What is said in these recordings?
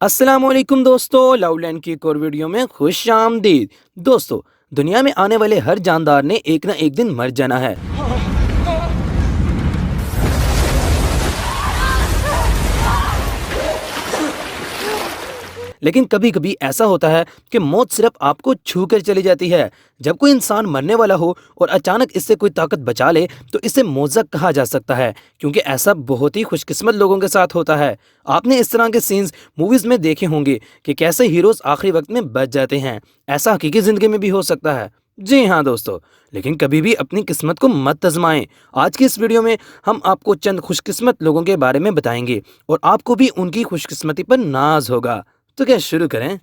अस्सलाम वालेकुम दोस्तों, लवलैंड की एक और वीडियो में खुश आमदीद। दोस्तों, दुनिया में आने वाले हर जानदार ने एक ना एक दिन मर जाना है। लेकिन कभी कभी ऐसा होता है कि मौत सिर्फ आपको छू कर चली जाती है। जब कोई इंसान मरने वाला हो और अचानक इससे कोई ताकत बचा ले तो इसे मौजज़ा कहा जा सकता है, क्योंकि ऐसा बहुत ही खुशकिस्मत लोगों के साथ होता है। आपने इस तरह के सीन्स मूवीज़ में देखे होंगे कि कैसे हीरोज़ आखिरी वक्त में बच जाते हैं। ऐसा हकीकी ज़िंदगी में भी हो सकता है। जी हाँ दोस्तों, लेकिन कभी भी अपनी किस्मत को मत आजमाएं। आज की इस वीडियो में हम आपको चंद खुशकिस्मत लोगों के बारे में बताएंगे और आपको भी उनकी खुशकिस्मती पर नाज होगा। तो क्या शुरू करें?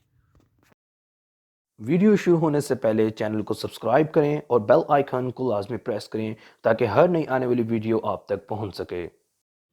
वीडियो शुरू होने से पहले चैनल को सब्सक्राइब करें और बेल आइकन को लाजमी प्रेस करें ताकि हर नई आने वाली वीडियो आप तक पहुंच सके।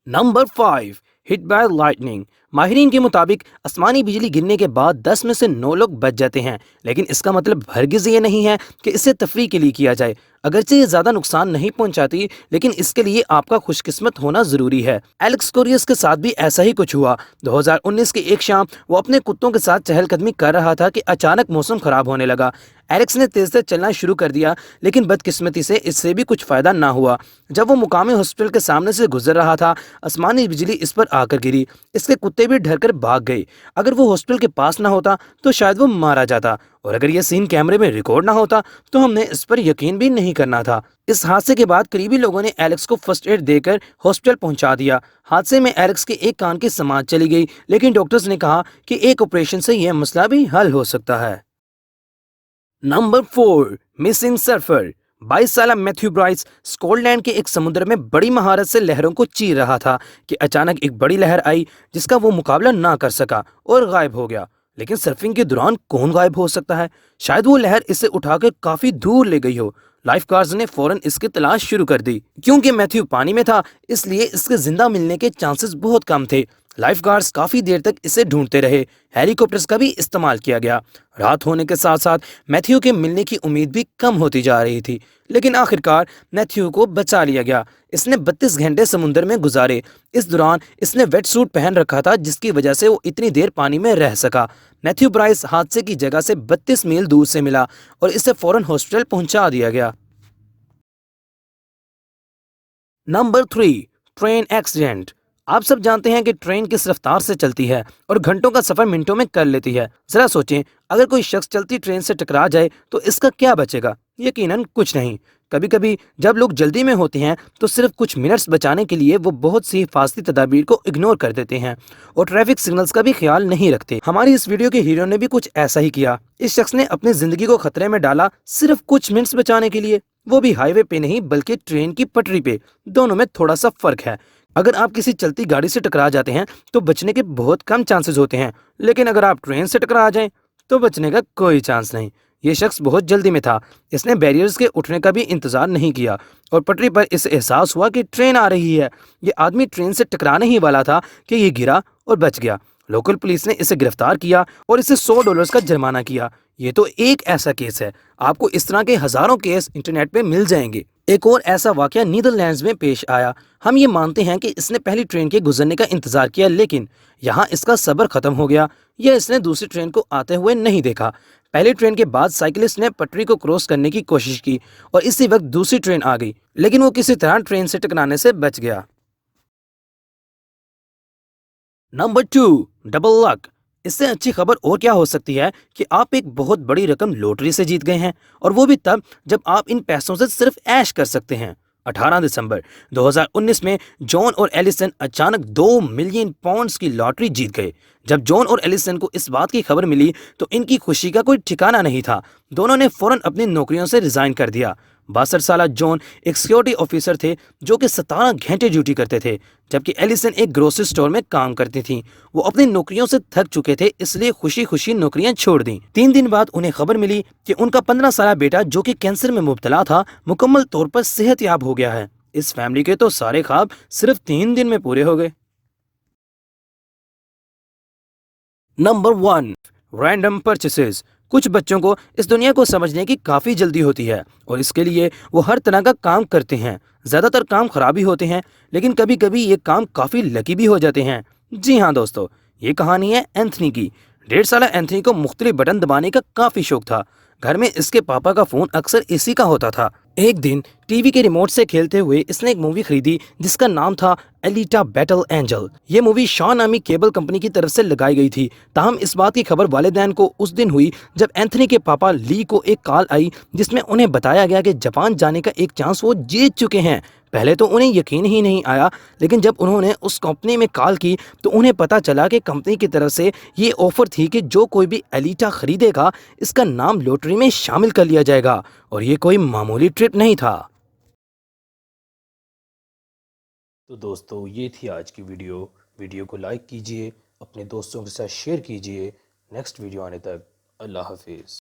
Number 5, hit by lightning. माहिरीन के मुताबिक आसमानी बिजली गिरने के बाद 10 में से 9 लोग बच जाते हैं, लेकिन इसका मतलब हरगिज़ ये नहीं है कि इसे तफरीह के लिए किया जाए। अगरचे ये ज़्यादा नुकसान नहीं पहुंचाती, लेकिन इसके लिए आपका खुशकिस्मत होना ज़रूरी है। एलेक्स कोरियस के साथ भी ऐसा ही कुछ हुआ। 2019 की एक शाम वो अपने कुत्तों के साथ चहलकदमी कर रहा था कि अचानक मौसम ख़राब होने लगा। एलेक्स ने तेज़ तेज़ चलना शुरू कर दिया, लेकिन बदकिस्मती से इससे भी कुछ फ़ायदा ना हुआ। जब वो मुकामी हॉस्पिटल के सामने से गुजर रहा था, आसमानी बिजली इस पर आकर गिरी। इसके कुत्ते भी डर कर भाग गए। अगर वो हॉस्पिटल के पास ना होता तो शायद वो मारा जाता, और अगर ये सीन कैमरे में रिकॉर्ड ना होता तो हमने इस पर यकीन भी नहीं करना था। इस हादसे के बाद करीबी लोगों ने एलेक्स को फर्स्ट एड देकर हॉस्पिटल पहुंचा दिया। हादसे में एलेक्स के एक कान की समाज चली गई, लेकिन डॉक्टर्स ने कहा कि एक ऑपरेशन से यह मसला भी हल हो सकता है। Number 4, missing surfer. 22 साल मैथ्यू ब्राइस स्कॉटलैंड के एक समुद्र में बड़ी महारत से लहरों को चीर रहा था कि अचानक एक बड़ी लहर आई जिसका वो मुकाबला ना कर सका और गायब हो गया। लेकिन सर्फिंग के दौरान कौन गायब हो सकता है? शायद वो लहर इसे उठाकर काफी दूर ले गई हो। लाइफ गार्ड्स ने फौरन इसकी तलाश शुरू कर दी। क्योंकि मैथ्यू पानी में था, इसलिए इसके जिंदा मिलने के चांसेस बहुत कम थे। लाइफ गार्ड्स काफी देर तक इसे ढूंढते रहे। हेलीकॉप्टर्स का भी इस्तेमाल किया गया। रात होने के साथ साथ मैथ्यू के मिलने की उम्मीद भी कम होती जा रही थी, लेकिन आखिरकार मैथ्यू को बचा लिया गया। इसने 32 घंटे समुद्र में गुजारे। इस दौरान इसने वेट सूट पहन रखा था, जिसकी वजह से वो इतनी देर पानी में रह सका। मैथ्यू ब्राइस हादसे की जगह से 32 मील दूर से मिला और इसे फौरन हॉस्पिटल पहुंचा दिया गया। Number 3, train accident. आप सब जानते हैं कि ट्रेन किस रफ्तार से चलती है और घंटों का सफर मिनटों में कर लेती है। जरा सोचें, अगर कोई शख्स चलती ट्रेन से टकरा जाए तो इसका क्या बचेगा? यकीनन कुछ नहीं। कभी कभी जब लोग जल्दी में होते हैं तो सिर्फ कुछ मिनट्स बचाने के लिए वो बहुत सी हिफाजती तदाबीर को इग्नोर कर देते हैं और ट्रैफिक सिग्नल्स का भी ख्याल नहीं रखते। हमारी इस वीडियो के हीरो ने भी कुछ ऐसा ही किया। इस शख्स ने अपनी जिंदगी को खतरे में डाला सिर्फ कुछ मिनट्स बचाने के लिए, वो भी हाईवे पे नहीं बल्कि ट्रेन की पटरी पे। दोनों में थोड़ा सा फर्क है। अगर आप किसी चलती गाड़ी से टकरा जाते हैं तो बचने के बहुत कम चांसेस होते हैं, लेकिन अगर आप ट्रेन से टकरा जाएं तो बचने का कोई चांस नहीं। ये शख्स बहुत जल्दी में था। इसने बैरियर्स के उठने का भी इंतजार नहीं किया और पटरी पर इसे एहसास हुआ कि ट्रेन आ रही है। ये आदमी ट्रेन से टकराने ही वाला था कि ये गिरा और बच गया। लोकल पुलिस ने इसे गिरफ्तार किया और इसे $100 का जुर्माना किया। ये तो एक ऐसा केस है। आपको इस तरह के हजारों केस इंटरनेट पे मिल जाएंगे। एक और ऐसा वाकया नीदरलैंड्स में पेश आया। हम ये मानते हैं कि इसने पहली ट्रेन के गुजरने का इंतजार किया, लेकिन यहाँ इसका सब्र खत्म हो गया। यह इसने दूसरी ट्रेन को आते हुए नहीं देखा। पहली ट्रेन के बाद साइकिलिस्ट ने पटरी को क्रॉस करने की कोशिश की और इसी वक्त दूसरी ट्रेन आ गई, लेकिन वो किसी तरह ट्रेन से टकराने से बच गया। Number 2, double luck. इससे अच्छी खबर और क्या हो सकती है कि आप एक बहुत बड़ी रकम लॉटरी से जीत गए हैं, और वो भी तब जब आप इन पैसों से सिर्फ ऐश कर सकते हैं। 18 दिसंबर 2019 में जॉन और एलिसन अचानक 2 मिलियन पाउंड्स की लॉटरी जीत गए। जब जॉन और एलिसन को इस बात की खबर मिली तो इनकी खुशी का कोई ठिकाना नहीं था। दोनों ने फौरन अपनी नौकरियों से रिजाइन कर दिया। 62 साल जॉन एक सिक्योरिटी ऑफिसर थे जो कि 17 घंटे ड्यूटी करते थे, जबकि एलिसन एक ग्रोसरी स्टोर में काम करती थी। वो अपनी नौकरियों से थक चुके थे, इसलिए खुशी खुशी नौकरियां छोड़ दी। 3 दिन बाद उन्हें खबर मिली कि उनका 15 साल बेटा जो कि कैंसर में मुब्तला था, मुकम्मल तौर पर सेहतयाब हो गया है। इस फैमिली के तो सारे ख्वाब सिर्फ 3 दिन में पूरे हो गए। Number 1, random purchases. कुछ बच्चों को इस दुनिया को समझने की काफ़ी जल्दी होती है और इसके लिए वो हर तरह का काम करते हैं। ज़्यादातर काम खराब ही होते हैं, लेकिन कभी कभी ये काम काफ़ी लकी भी हो जाते हैं। जी हाँ दोस्तों, یہ کہانی ہے اینتھنی کی۔ 1.5 سالہ اینتھنی کو مختلف بٹن دبانے کا کافی شوق تھا۔ گھر میں اس کے پاپا کا فون اکثر اسی کا ہوتا تھا۔ ایک دن ٹی وی کے ریموٹ سے کھیلتے ہوئے اس نے ایک مووی خریدی جس کا نام تھا ایلیٹا بیٹل اینجل۔ یہ مووی شاہ نامی کیبل کمپنی کی طرف سے لگائی گئی تھی۔ تاہم اس بات کی خبر والدین کو اس دن ہوئی جب اینتھنی کے پاپا لی کو ایک کال آئی جس میں انہیں بتایا گیا کہ جاپان جانے کا ایک چانس وہ جیت چکے ہیں۔ پہلے تو انہیں یقین ہی نہیں آیا، لیکن جب انہوں نے اس کمپنی میں کال کی تو انہیں پتا چلا کہ کمپنی کی طرف سے یہ آفر تھی کہ جو کوئی بھی ایلیٹا خریدے گا اس کا نام لوٹری میں شامل کر لیا جائے گا، اور یہ کوئی معمولی ٹرپ نہیں تھا۔ تو دوستو یہ تھی آج کی ویڈیو کو لائک کیجئے، اپنے دوستوں کے ساتھ شیئر کیجئے۔ نیکسٹ ویڈیو آنے تک اللہ حافظ۔